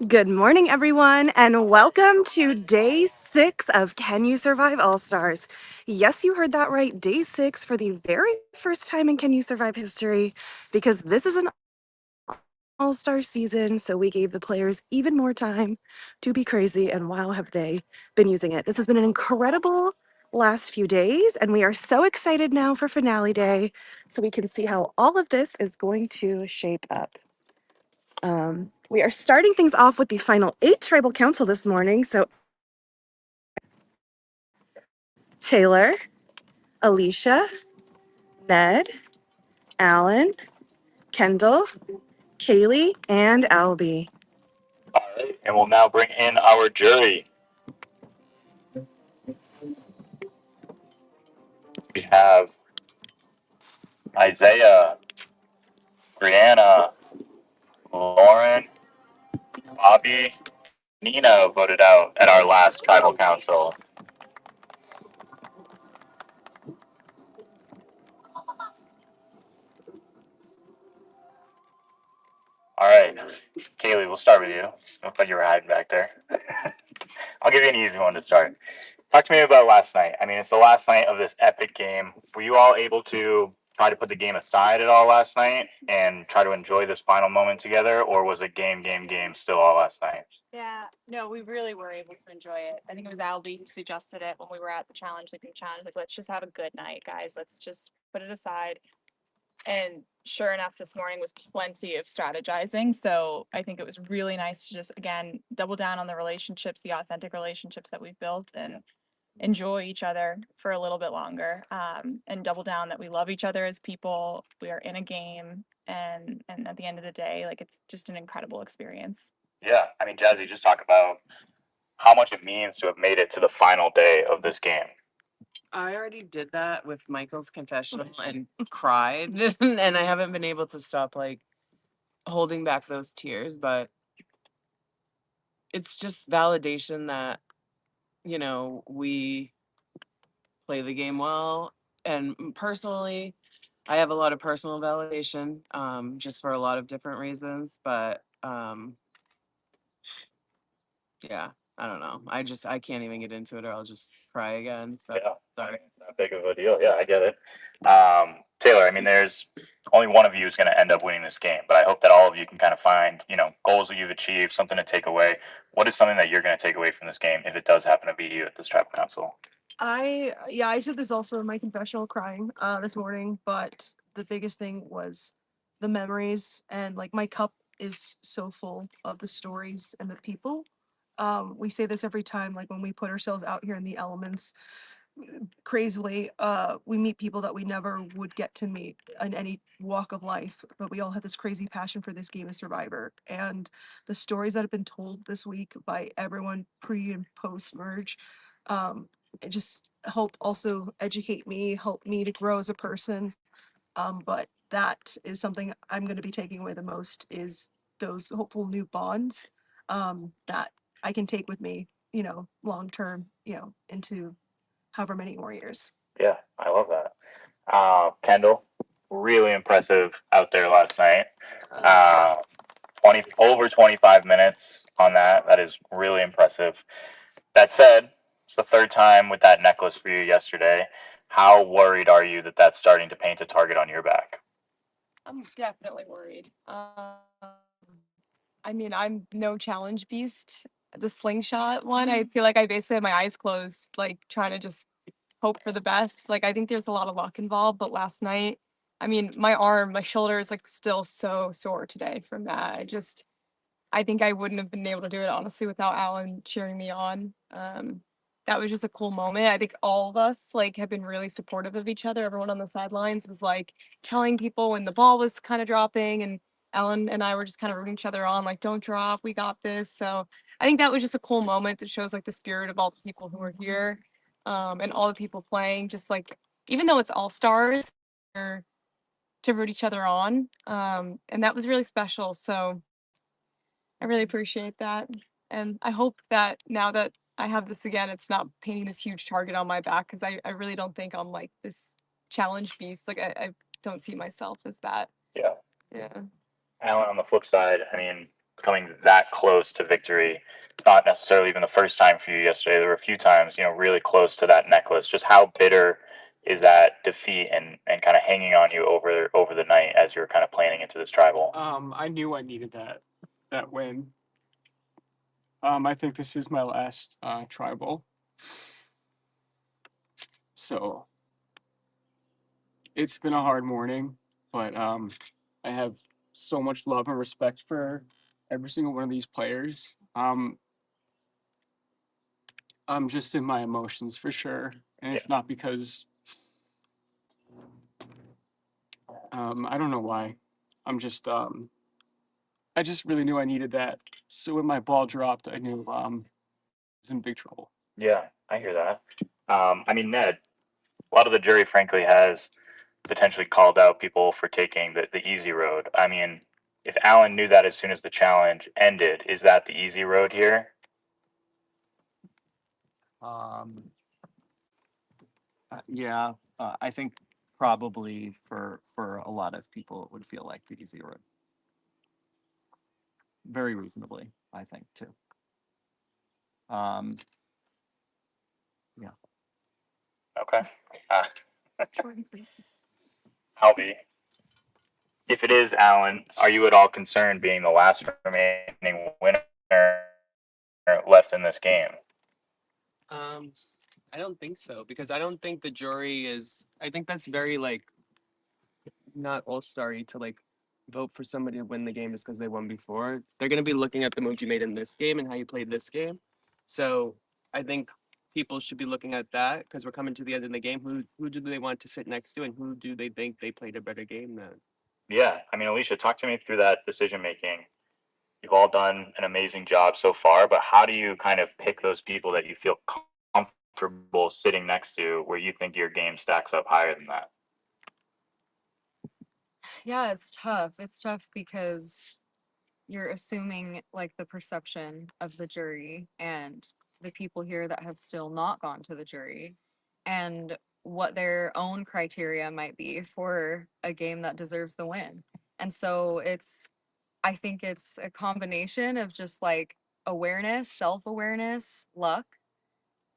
Good morning, everyone, and welcome to day 6 of Can You Survive All Stars. Yes, you heard that right. Day 6 for the very first time in Can You Survive history, because this is an all star season. So we gave the players even more time to be crazy, and wow, have they been using it. This has been an incredible last few days, and we are so excited now for finale day so we can see how all of this is going to shape up. We are starting things off with the final 8 tribal council this morning. So Taylor, Alicia, Ned, Alan, Kendall, Kaylee, and Albie. All right, and we'll now bring in our jury. We have Isaiah, Brianna, Lauren, Bobby, Nina voted out at our last tribal council. All right, Kaylee, we'll start with you. Looked like you were hiding back there. I'll give you an easy one to start. Talk to me about last night. I mean, it's the last night of this epic game. Were you all able to try to put the game aside at all last night and try to enjoy this final moment together, or was it game still all last night? Yeah, no, we really were able to enjoy it. I think it was Albie who suggested it when we were at the challenge, like the challenge, like let's just have a good night, guys. Let's just put it aside. And sure enough, this morning was plenty of strategizing. So I think it was really nice to just again double down on the relationships, the authentic relationships that we've built, and enjoy each other for a little bit longer. And double down that we love each other as people. We are in a game, and at the end of the day, like it's just an incredible experience. Yeah, I mean, Jazzy, just talk about how much it means to have made it to the final day of this game. I already did that with Michael's confessional and cried, and I haven't been able to stop like holding back those tears, but it's just validation that, we play the game well. And personally, I have a lot of personal validation, just for a lot of different reasons, but yeah, I don't know. I can't even get into it or I'll just cry again. So Yeah, sorry. it's not big of a deal. Yeah, I get it. Taylor, I mean, there's only one of you who's going to end up winning this game, but I hope that all of you can kind of find, goals that you've achieved, something to take away. What is something that you're going to take away from this game if it does happen to be you at this tribal council? I said this also in my confessional crying this morning, but the biggest thing was the memories, and like my cup is so full of the stories and the people. We say this every time, like when we put ourselves out here in the elements, crazily, we meet people that we never would get to meet in any walk of life, but we all have this crazy passion for this game of Survivor. And the stories that have been told this week by everyone pre and post merge, it just help also educate me, help me to grow as a person. But that is something I'm going to be taking away the most, is those hopeful new bonds that I can take with me, long term, into however many more years. Yeah, I love that. Kendall, really impressive out there last night. 25 minutes on that. That is really impressive. That said, it's the third time with that necklace for you yesterday. How worried are you that that's starting to paint a target on your back? I'm definitely worried. I mean, I'm no challenge beast. The slingshot one, I feel like I basically had my eyes closed, like trying to just hope for the best. Like I think there's a lot of luck involved, but last night, I mean, my arm, my shoulder is like still so sore today from that. I think I wouldn't have been able to do it honestly without Alan cheering me on. That was just a cool moment. I think all of us like have been really supportive of each other. Everyone on the sidelines was like telling people when the ball was kind of dropping, and Alan and I were just kind of rooting each other on, like, don't drop, we got this. So I think that was just a cool moment. It shows like the spirit of all the people who are here, and all the people playing, just like even though it's all stars, to root each other on. And that was really special. So I really appreciate that. And I hope that now that I have this again, it's not painting this huge target on my back, because I really don't think I'm like this challenge beast. Like I don't see myself as that. Yeah. Yeah. Alan, on the flip side, I mean, coming that close to victory. It's not necessarily even the first time for you yesterday. There were a few times, really close to that necklace. Just how bitter is that defeat and kind of hanging on you over the night as you're kind of planning into this tribal? I knew I needed that win. I think this is my last tribal. So it's been a hard morning, but I have so much love and respect for every single one of these players. I'm just in my emotions for sure, and it's not because I don't know why. I'm just I just really knew I needed that. So when my ball dropped, I knew I was in big trouble. Yeah, I hear that. I mean, Ned, a lot of the jury, frankly, has potentially called out people for taking the easy road. I mean, if Alan knew that as soon as the challenge ended, is that the easy road here? Yeah, I think probably for a lot of people it would feel like the easy road. Very reasonably, I think too. Yeah. Okay. Halby, if it is Alan, are you at all concerned being the last remaining winner left in this game? I don't think so, because I don't think the jury is. I think that's very like not all-starry to like vote for somebody to win the game just because they won before. They're gonna be looking at the moves you made in this game and how you played this game. So I think people should be looking at that because we're coming to the end of the game. Who do they want to sit next to, and who do they think they played a better game than? Yeah, I mean, Alicia, talk to me through that decision making. You've all done an amazing job so far, but how do you kind of pick those people that you feel comfortable sitting next to where you think your game stacks up higher than that? Yeah, it's tough. It's tough because you're assuming like the perception of the jury and the people here that have still not gone to the jury and what their own criteria might be for a game that deserves the win. And so I think it's a combination of just like awareness, self-awareness, luck,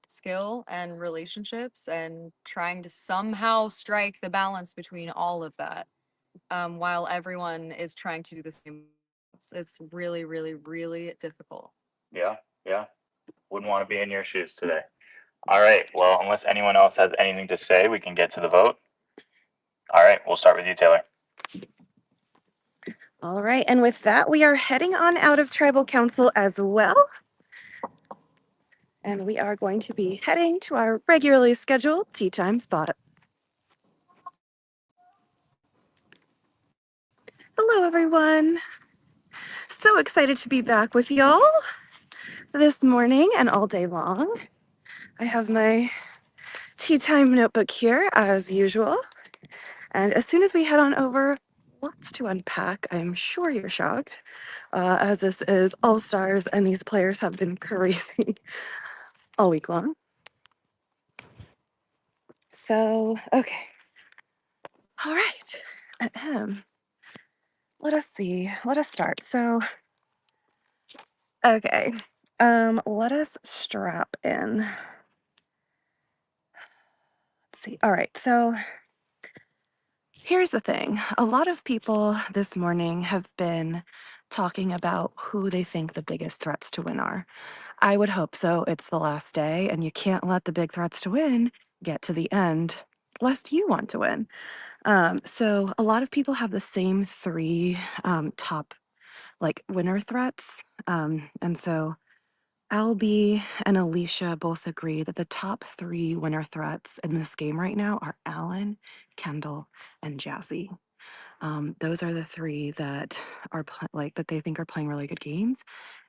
skill, and relationships, and trying to somehow strike the balance between all of that, while everyone is trying to do the same. It's really, really, really difficult. Yeah, yeah. Wouldn't want to be in your shoes today. All right. Well, unless anyone else has anything to say, we can get to the vote. All right. We'll start with you, Taylor. All right, and with that, we are heading on out of Tribal Council as well. And we are going to be heading to our regularly scheduled tea time spot. Hello, everyone. So excited to be back with y'all this morning and all day long. I have my tea time notebook here as usual. And as soon as we head on over, lots to unpack. I'm sure you're shocked, as this is All Stars and these players have been crazy all week long. So, okay. All right. Ahem. Let us see. Let us start. So, okay. Let us strap in. Let's see. All right. So, here's the thing. A lot of people this morning have been talking about who they think the biggest threats to win are. I would hope so. It's the last day, and you can't let the big threats to win get to the end, lest you want to win. So a lot of people have the same three top like winner threats. And so Albie and Alicia both agree that the top three winner threats in this game right now are Alan, Kendall, and Jazzy. Those are the three that are that they think are playing really good games.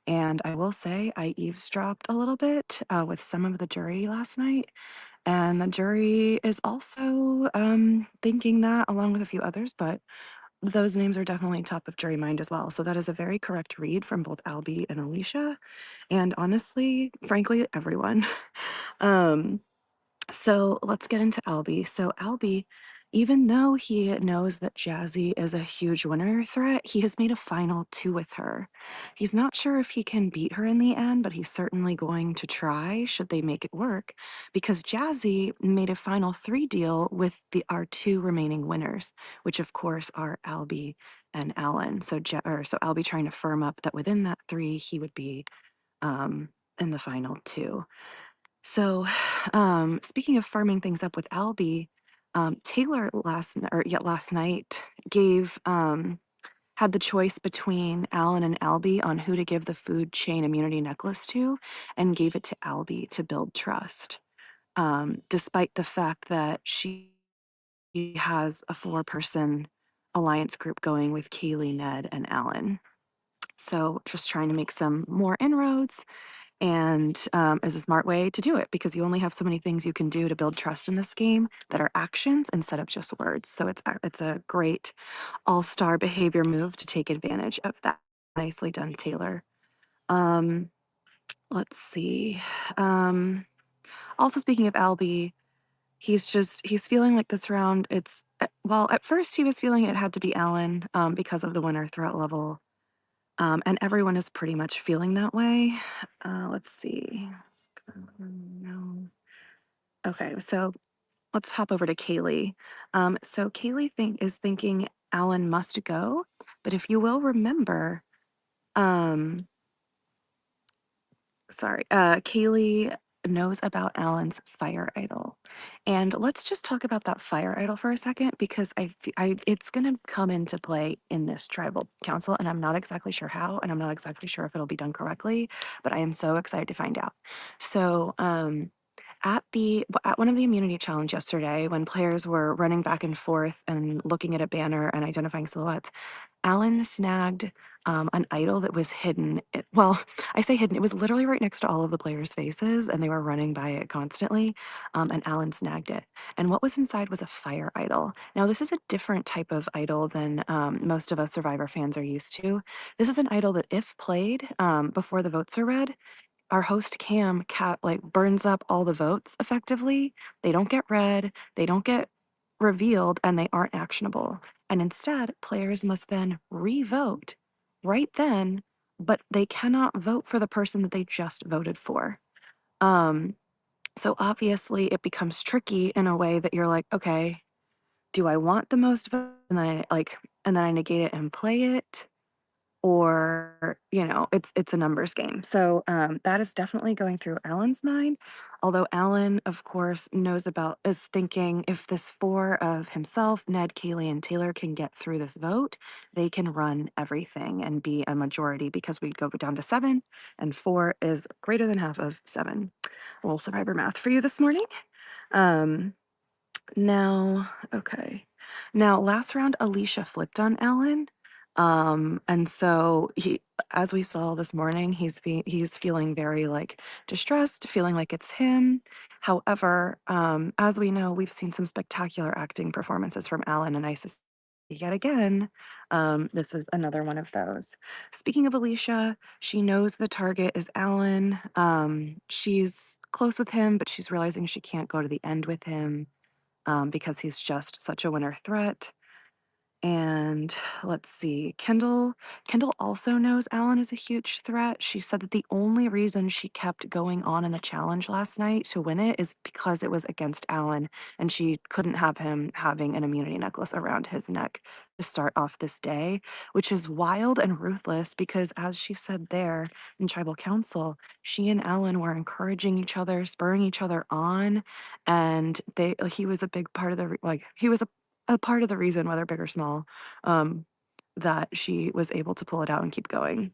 And I will say I eavesdropped a little bit with some of the jury last night. And the jury is also thinking that, along with a few others, but those names are definitely top of jury mind as well. So that is a very correct read from both Albie and Alicia. And honestly, frankly, everyone. So let's get into Albie. So Albie, Even though he knows that Jazzy is a huge winner threat, he has made a final 2 with her. He's not sure if he can beat her in the end, but he's certainly going to try should they make it work, because Jazzy made a final 3 deal with our 2 remaining winners, which of course are Albie and Alan. So so Albie trying to firm up that within that 3 he would be in the final 2. So, speaking of firming things up with Albie, Taylor last night gave had the choice between Alan and Albie on who to give the food chain immunity necklace to, and gave it to Albie to build trust, despite the fact that she has a 4-person alliance group going with Kaylee, Ned, and Alan. So, just trying to make some more inroads, and is a smart way to do it because you only have so many things you can do to build trust in this game that are actions instead of just words. So it's a great all-star behavior move to take advantage of that. Nicely done, Taylor. Um, let's see. Also, speaking of Albie, he's feeling like this round. Well, at first he was feeling it had to be Alan because of the winner threat level. And everyone is pretty much feeling that way. Let's see. No. Okay, so let's hop over to Kaylee. So Kaylee is thinking Alan must go, but if you will remember, um, Kaylee knows about Alan's fire idol. And let's just talk about that fire idol for a second because it's going to come into play in this tribal council, and I'm not exactly sure how, and I'm not exactly sure if it'll be done correctly, but I am so excited to find out. So, at one of the immunity challenge yesterday, when players were running back and forth and looking at a banner and identifying silhouettes, Alan snagged an idol that was hidden. Well, I say hidden, it was literally right next to all of the players' faces, and they were running by it constantly. And Alan snagged it. And what was inside was a fire idol. Now, this is a different type of idol than most of us Survivor fans are used to. This is an idol that, if played before the votes are read, our host Cam burns up all the votes effectively. They don't get read, they don't get revealed, and they aren't actionable. And instead, players must then re-vote right then, but they cannot vote for the person that they just voted for. So obviously it becomes tricky in a way that you're like, okay, do I want the most votes? And then I negate it and play it? Or it's a numbers game. So that is definitely going through Alan's mind, although Alan of course is thinking if this 4 of himself, Ned, Kaylee, and Taylor can get through this vote, they can run everything and be a majority because we go down to 7 and 4 is greater than half of 7. A little survivor math for you this morning. um now, okay. Now, last round, Alicia flipped on Alan. And so as we saw this morning, he's feeling very distressed, feeling like it's him. However, as we know, we've seen some spectacular acting performances from Alan, and I suspect yet again, this is another one of those. Speaking of Alicia, she knows the target is Alan. She's close with him, but she's realizing she can't go to the end with him because he's just such a winner threat. And let's see, Kendall also knows Alan is a huge threat. She said that the only reason she kept going on in the challenge last night to win it is because it was against Alan, and she couldn't have him having an immunity necklace around his neck to start off this day, which is wild and ruthless because, as she said there in Tribal Council, she and Alan were encouraging each other, spurring each other on, and he was a big part of he was a part of the reason, whether big or small, that she was able to pull it out and keep going.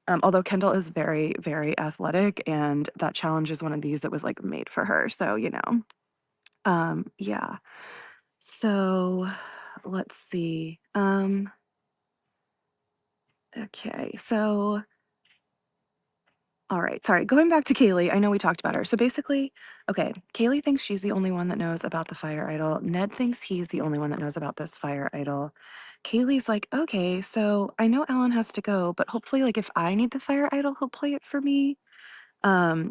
Although Kendall is very, very athletic, and that challenge is one of these that was made for her. So, yeah. So let's see. Okay. So all right, sorry. Going back to Kaylee, I know we talked about her. So basically, okay, Kaylee thinks she's the only one that knows about the fire idol. Ned thinks he's the only one that knows about this fire idol. Kaylee's like, okay, so I know Alan has to go, but hopefully, if I need the fire idol, he'll play it for me.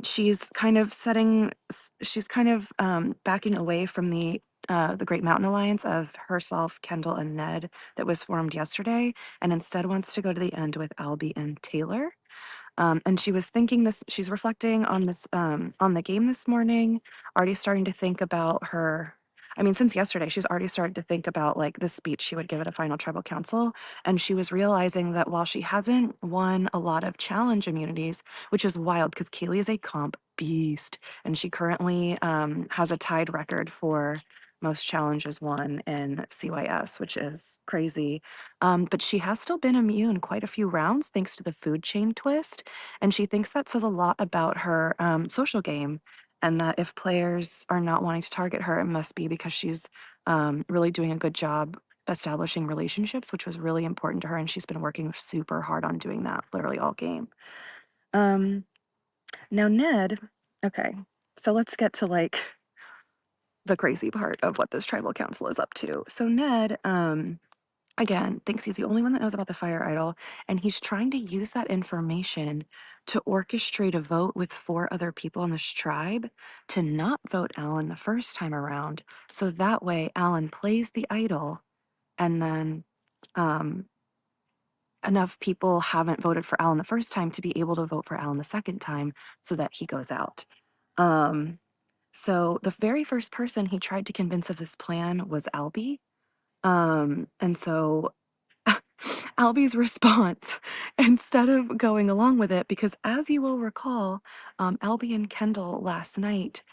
She's kind of backing away from the the Great Mountain Alliance of herself, Kendall, and Ned that was formed yesterday, and instead wants to go to the end with Albie and Taylor. And she was thinking this, she's reflecting on this, on the game this morning, already starting to think about her. I mean, since yesterday, she's already started to think about like the speech she would give at a final tribal council. And she was realizing that while she hasn't won a lot of challenge immunities, which is wild because Kaylee is a comp beast, and she currently has a tied record for most challenges won in CYS, which is crazy. But she has still been immune quite a few rounds thanks to the food chain twist. And she thinks that says a lot about her social game, and that if players are not wanting to target her, it must be because she's really doing a good job establishing relationships, which was really important to her. And she's been working super hard on doing that literally all game. Now, Ned, okay, so let's get to like the crazy part of what this tribal council is up to. So, Ned, again, thinks he's the only one that knows about the fire idol, and he's trying to use that information to orchestrate a vote with 4 other people in this tribe to not vote Alan the first time around. So that way, Alan plays the idol, and then um, enough people haven't voted for Alan the first time to be able to vote for Alan the second time so that he goes out. So the very first person he tried to convince of this plan was Albie. And so Albie's response, instead of going along with it, because as you will recall, Albie and Kendall last night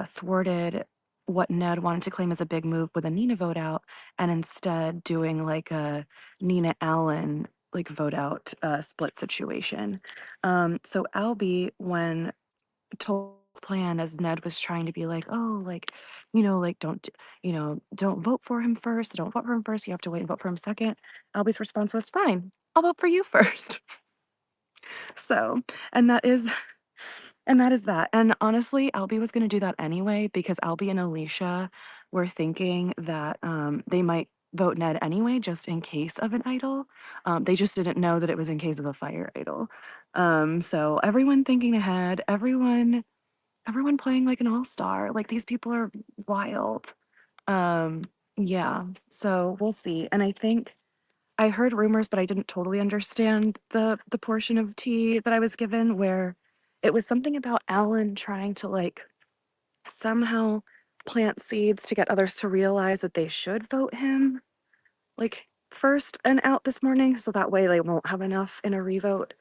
thwarted what Ned wanted to claim as a big move with a Nina vote out, and instead doing like a Nina Allen like vote out split situation. So Albie, when told plan, as Ned was trying to be like, oh, like, like don't vote for him first. Don't vote for him first. You have to wait and vote for him second. Albie's response was, fine, I'll vote for you first. So, and that is, and that is that. And honestly, Albie was going to do that anyway because Albie and Alicia were thinking that they might vote Ned anyway, just in case of an idol. They just didn't know that it was in case of a fire idol. So everyone thinking ahead, everyone playing like an all-star. Like these people are wild. Yeah, so we'll see. And I think I heard rumors, but I didn't totally understand the portion of tea that I was given where it was something about Alan trying to like somehow plant seeds to get others to realize that they should vote him like first and out this morning, so that way they won't have enough in a revote.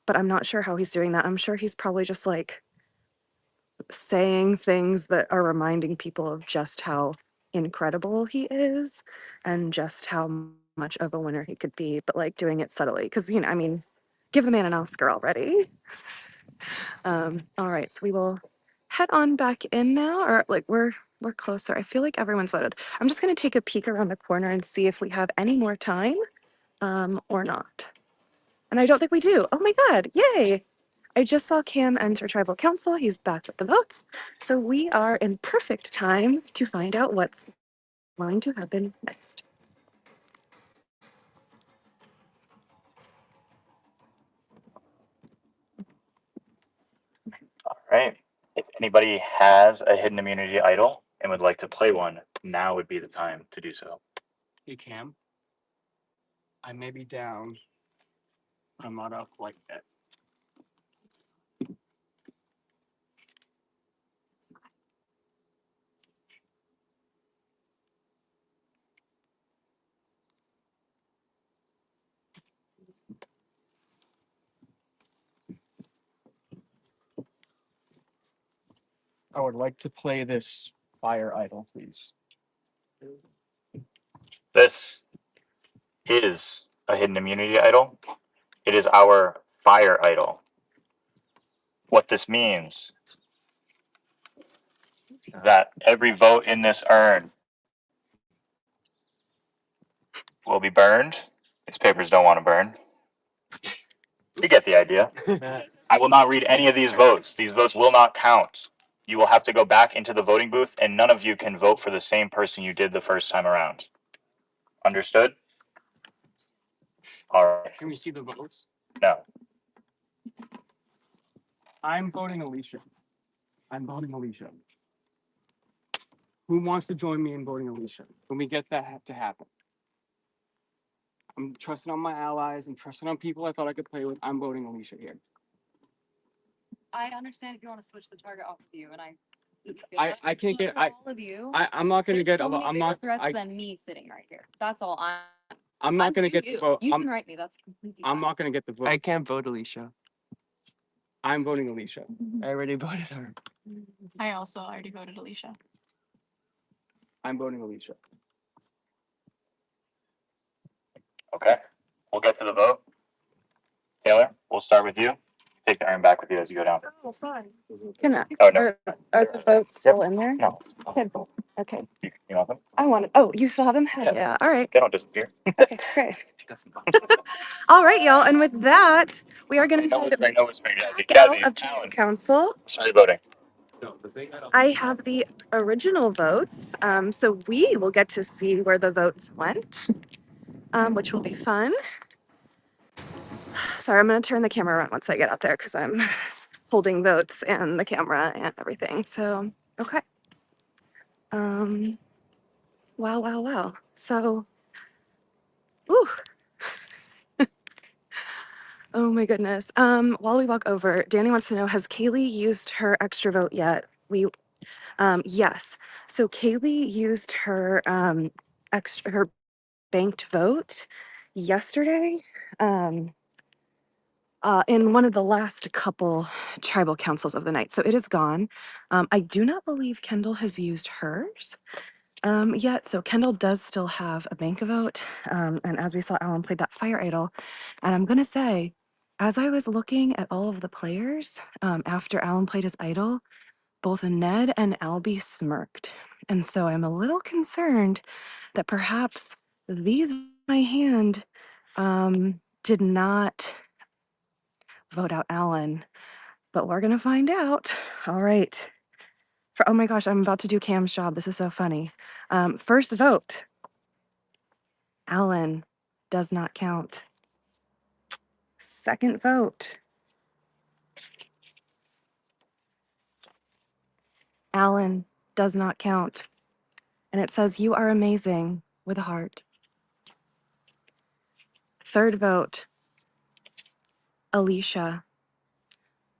But I'm not sure how he's doing that. I'm sure he's probably just like saying things that are reminding people of just how incredible he is and just how much of a winner he could be, but like doing it subtly. Because, I mean, give the man an Oscar already. All right, so we will head on back in now, or like we're closer. I feel like everyone's voted. I'm just going to take a peek around the corner and see if we have any more time or not. And I don't think we do. Oh my God, yay! I just saw Cam enter tribal council. He's back with the votes. So we are in perfect time to find out what's going to happen next. All right. If anybody has a hidden immunity idol and would like to play one, now would be the time to do so. Hey Cam, I may be down, but I'm not up like that. I would like to play this fire idol, please. This is a hidden immunity idol. It is our fire idol. What this means is that every vote in this urn will be burned. These papers don't want to burn. You get the idea. I will not read any of these votes. These votes will not count. You will have to go back into the voting booth, and none of you can vote for the same person you did the first time around. Understood? All right. Can we see the votes? No. I'm voting Alicia. I'm voting Alicia. Who wants to join me in voting Alicia? When we get that to happen. I'm trusting on my allies. I'm trusting on people I thought I could play with. I'm voting Alicia here. I understand if you want to switch the target off of you, and I can't get. all of you. I'm not gonna There's get. so many I'm bigger not. threats than me sitting right here. That's all. I'm not gonna get you. the vote. You can write me. That's completely. I'm fine. not gonna get the vote. I can't vote Alicia. I'm voting Alicia. I already voted her. I also already voted Alicia. I'm voting Alicia. Okay, we'll get to the vote. Taylor, we'll start with you. Take the urn back with you as you go down. Oh, fine. Can I, Oh, no. are the votes still in there? No. Good. Okay. You want them? I want it. Oh, you still have them? Hell Yeah. yeah. All right. They don't disappear. Okay, great. All right, y'all. And with that, we are going to No head whispering, no whispering. Jazzy. back out Jazzy, of tribal Alan, council. start voting. I have the original votes, so we will get to see where the votes went, which will be fun. Sorry, I'm going to turn the camera around once I get out there because I'm holding votes and the camera and everything. So, okay. Wow, wow, wow. So, whew. Oh my goodness. While we walk over, Danny wants to know, has Kaylee used her extra vote yet? Yes. So Kaylee used her her banked vote yesterday. In one of the last couple tribal councils of the night. So it is gone. I do not believe Kendall has used hers yet. So Kendall does still have a bank vote. And as we saw, Alan played that fire idol. And I'm going to say, as I was looking at all of the players after Alan played his idol, both Ned and Albie smirked. And so I'm a little concerned that perhaps these my hand did not vote out Alan, but we're gonna find out. All right. Oh my gosh, I'm about to do Cam's job. This is so funny. First vote, Alan does not count. Second vote, Alan does not count. And it says, "You are amazing," with a heart. Third vote, Alicia.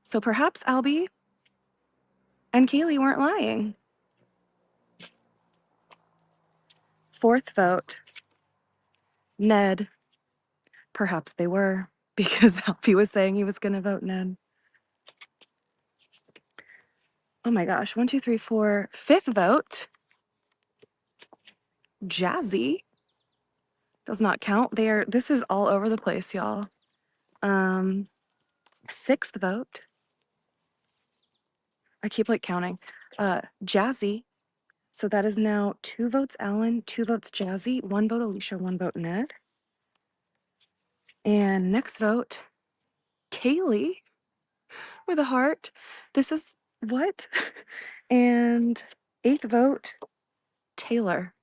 So perhaps Albie and Kaylee weren't lying. Fourth vote, Ned. Perhaps they were, because Albie was saying he was going to vote Ned. Oh my gosh, 1, 2, 3, 4. Fifth vote, Jazzy. Does not count. This is all over the place, y'all. Sixth vote. I keep like counting. Jazzy. So that is now 2 votes Alan, 2 votes Jazzy, 1 vote Alicia, 1 vote Ned. And next vote, Kaylee with a heart. This is what? And 8th vote, Taylor.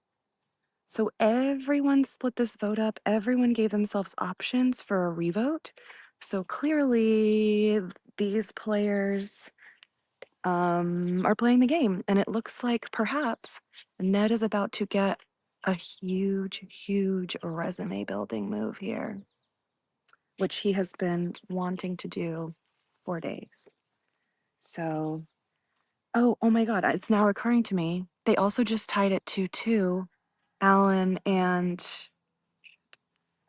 So everyone split this vote up. Everyone gave themselves options for a revote. So clearly these players are playing the game. And it looks like perhaps Ned is about to get a huge, huge resume building move here, which he has been wanting to do for days. So, oh my God, it's now occurring to me. They also just tied it 2-2, Alan and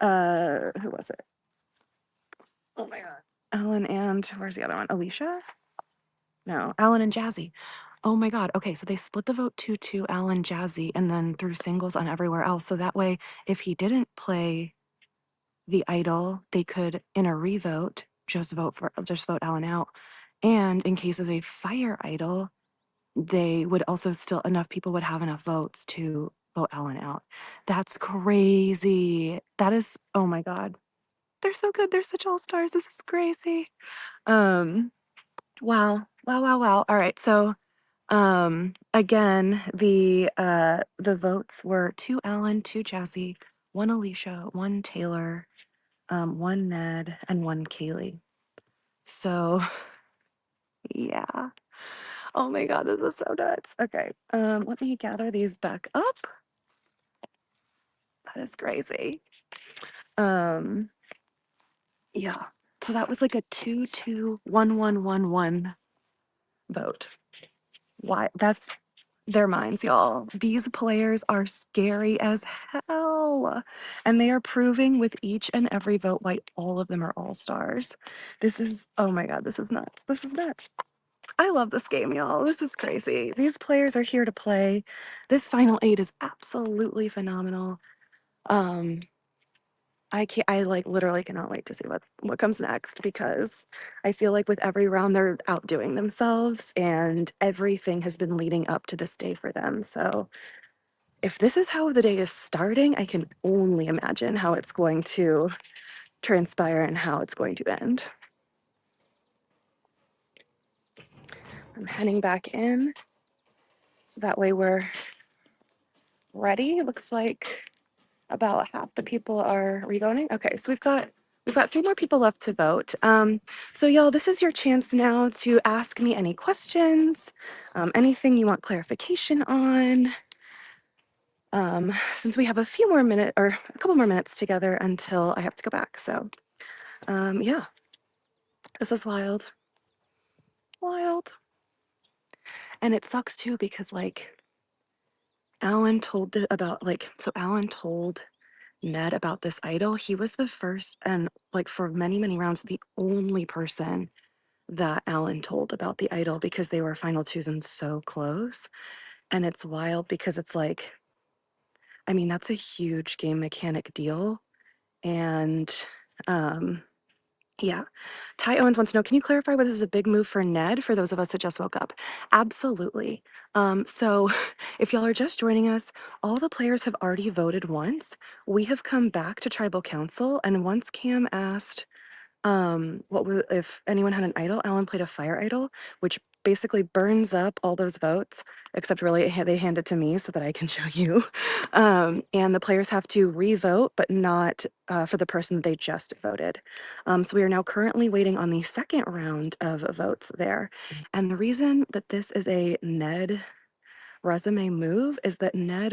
who was it? Oh my God. Alan and where's the other one? Alicia? No, Alan and Jazzy. Oh my God. Okay, so they split the vote 2-2, Alan, Jazzy, and then threw singles on everywhere else. So that way, if he didn't play the idol, they could, in a revote, just vote Alan out. And in case of a fire idol, they would also still, enough people would have enough votes to vote Alan out. That's crazy. That is, oh my God. They're so good. They're such all-stars. This is crazy. Wow. Wow. All right. So again, the votes were 2 Alan, 2 Jazzy, 1 Alicia, 1 Taylor, 1 Ned, and 1 Kaylee. So yeah. Oh my god, this is so nuts. Okay, let me gather these back up. That is crazy. Yeah. So that was like a 2-2-1-1-1-1 vote. Why? That's their minds, y'all. These players are scary as hell. And they are proving with each and every vote why all of them are all stars. This is, oh my God, this is nuts. This is nuts. I love this game, y'all. This is crazy. These players are here to play. This final eight is absolutely phenomenal. I like literally cannot wait to see what comes next, because I feel like with every round they're outdoing themselves and everything has been leading up to this day for them. So if this is how the day is starting, I can only imagine how it's going to transpire and how it's going to end. I'm heading back in so that way we're ready. It looks like about half the people are revoting. Okay, so we've got 3 more people left to vote. So y'all, this is your chance now to ask me any questions, anything you want clarification on. Since we have a few more minutes or a couple more minutes together until I have to go back. So yeah, this is wild. Wild. And it sucks too because like Alan told Alan told Ned about this idol. He was the first and like for many, many rounds, the only person that Alan told about the idol because they were final twos and so close. And it's wild because it's like, I mean, that's a huge game mechanic deal. And yeah. Ty Owens wants to know, can you clarify whether this is a big move for Ned for those of us that just woke up? Absolutely. So if y'all are just joining us, all the players have already voted once. We have come back to tribal council, and once Cam asked if anyone had an idol, Alan played a fire idol, which basically burns up all those votes, except really they hand it to me so that I can show you. And the players have to re-vote, but not for the person that they just voted. So we are now currently waiting on the second round of votes there. And the reason that this is a Ned resume move is that Ned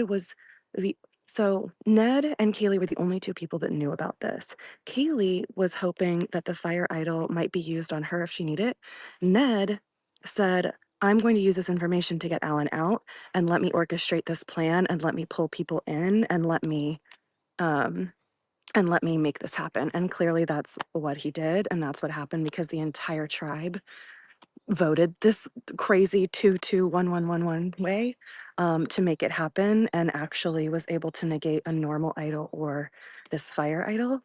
and Kaylee were the only 2 people that knew about this. Kaylee was hoping that the fire idol might be used on her if she needed it. Ned said, I'm going to use this information to get Alan out and let me orchestrate this plan and let me pull people in and let me make this happen. And clearly that's what he did. And that's what happened because the entire tribe voted this crazy 2-2-1-1-1-1 way to make it happen, and actually was able to negate a normal idol or this fire idol.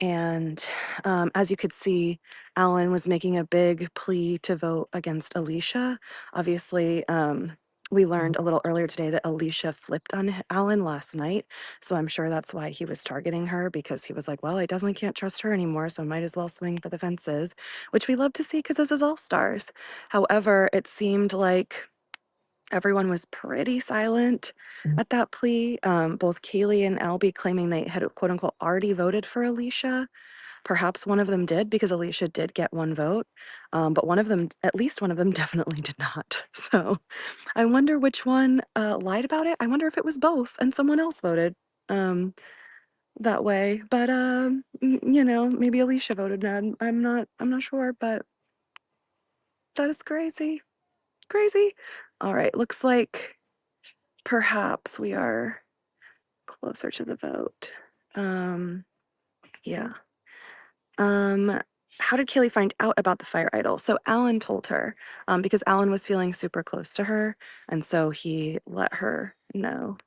And as you could see, Alan was making a big plea to vote against Alicia. Obviously, we learned a little earlier today that Alicia flipped on Alan last night. So I'm sure that's why he was targeting her, because he was like, well, I definitely can't trust her anymore, so I might as well swing for the fences, which we love to see because this is All Stars. However, it seemed like everyone was pretty silent at that plea. Both Kaylee and Albie claiming they had quote unquote already voted for Alicia. Perhaps one of them did because Alicia did get 1 vote, but at least one of them definitely did not. So I wonder which one lied about it. I wonder if it was both and someone else voted that way. But maybe Alicia voted Ned. I'm not sure, but that is crazy. Crazy. All right, looks like perhaps we are closer to the vote. Yeah. How did Kaylee find out about the fire idol? So Alan told her, because Alan was feeling super close to her, and so he let her know.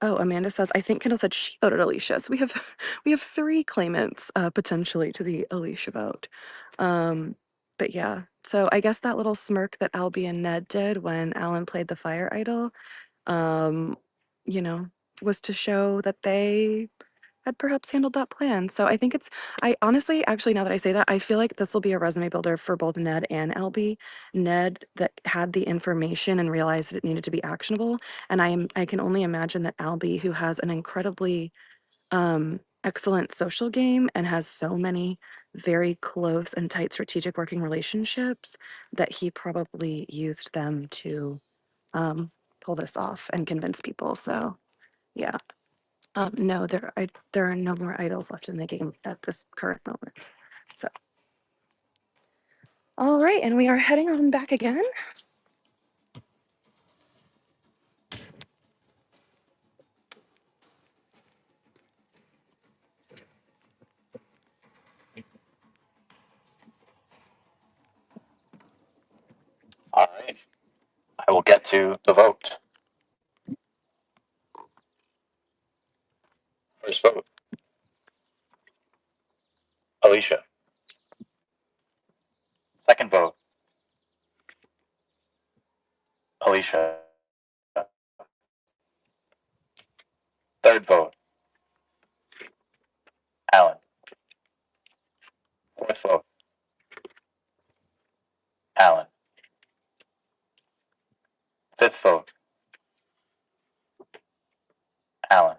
Amanda says, I think Kendall said she voted Alicia. So we have 3 claimants potentially to the Alicia vote. But yeah, so I guess that little smirk that Albie and Ned did when Alan played the fire idol, was to show that they had perhaps handled that plan. So I think I honestly, actually, now that I say that, I feel like this will be a resume builder for both Ned and Albie. Ned that had the information and realized that it needed to be actionable. And I can only imagine that Albie, who has an incredibly excellent social game and has so many very close and tight strategic working relationships that he probably used them to pull this off and convince people. So, yeah. No, there are no more idols left in the game at this current moment. So, all right, and we are heading on back again. All right. I will get to the vote. First vote, Alicia. Second vote, Alicia. Third vote, Alan. Fourth vote, Alan. Fifth vote, Alan.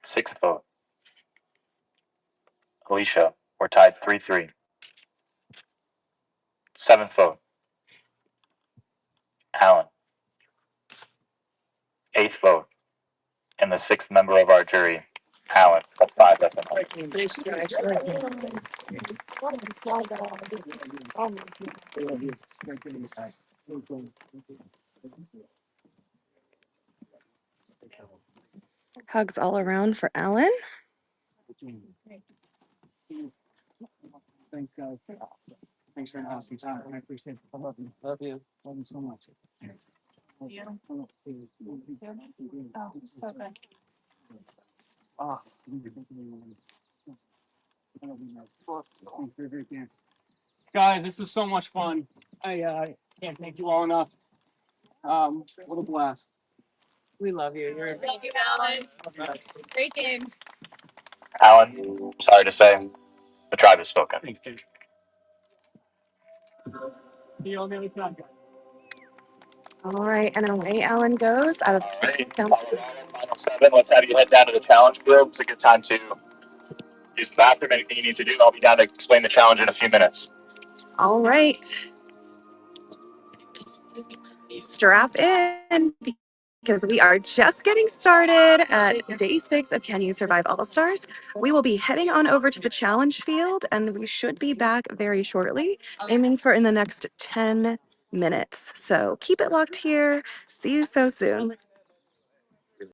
Sixth vote, Alicia. We're tied 3-3. Seventh vote, Alan. Eighth vote, and the sixth member of our jury, Alan. That's 5. That's a no. Hugs all around for Alan. Thanks, guys. Thanks for an awesome time. I appreciate it. I love you. Love you. Love you so much. Guys, this was so much fun. I can't thank you all enough. What a blast. We love you. You're Thank you, Alan. Great game. Alan, sorry to say, the tribe has spoken. Thanks, kid. See you on the other side, guys. All right, and away Alan goes out of All right, counts. final 7. Let's have you head down to the challenge field. It's a good time to use the bathroom. Anything you need to do, I'll be down to explain the challenge in a few minutes. All right. Strap in because we are just getting started at day 6 of Can You Survive All Stars. We will be heading on over to the challenge field and we should be back very shortly, aiming for in the next 10 minutes. So keep it locked here. See you so soon.